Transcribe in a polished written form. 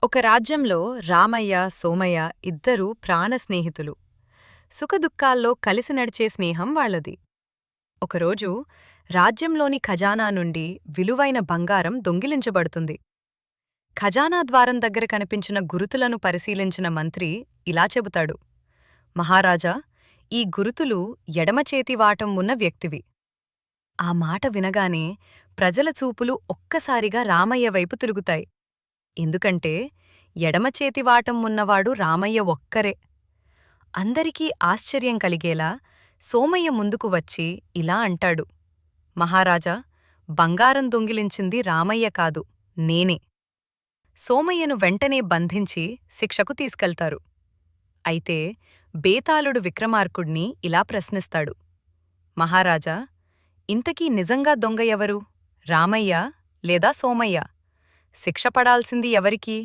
ఒక రాజ్యంలో రామయ్య, సోమయ్య ఇద్దరూ ప్రాణ స్నేహితులు. సుఖదుఖాల్లో కలిసి నడిచే స్నేహం వాళ్లది. ఒకరోజు రాజ్యంలోని ఖజానా నుండి విలువైన బంగారం దొంగిలించబడుతుంది. ఖజానా ద్వారం దగ్గర కనిపించిన గురుతులను పరిశీలించిన మంత్రి ఇలా చెబుతాడు: మహారాజా, ఈ గురుతులు ఎడమచేతివాటం ఉన్న వ్యక్తివి. ఆ మాట వినగానే ప్రజల చూపులు ఒక్కసారిగా రామయ్య వైపు తిరుగుతాయి. ఎందుకంటే ఎడమచేతివాటం ఉన్నవాడు రామయ్య ఒక్కరే. అందరికీ ఆశ్చర్యం కలిగేలా సోమయ్య ముందుకు వచ్చి ఇలా అంటాడు: మహారాజా, బంగారం దొంగిలించింది రామయ్య కాదు, నేనే. సోమయ్యను వెంటనే బంధించి శిక్షకు తీసుకెళ్తారు. అయితే బేతాళుడు విక్రమార్కుణ్ణి ఇలా ప్రశ్నిస్తాడు: మహారాజా, ఇంతకీ నిజంగా దొంగ ఎవరు, రామయ్య లేదా సోమయ్య? శిక్ష పడాల్సింది ఎవరికి?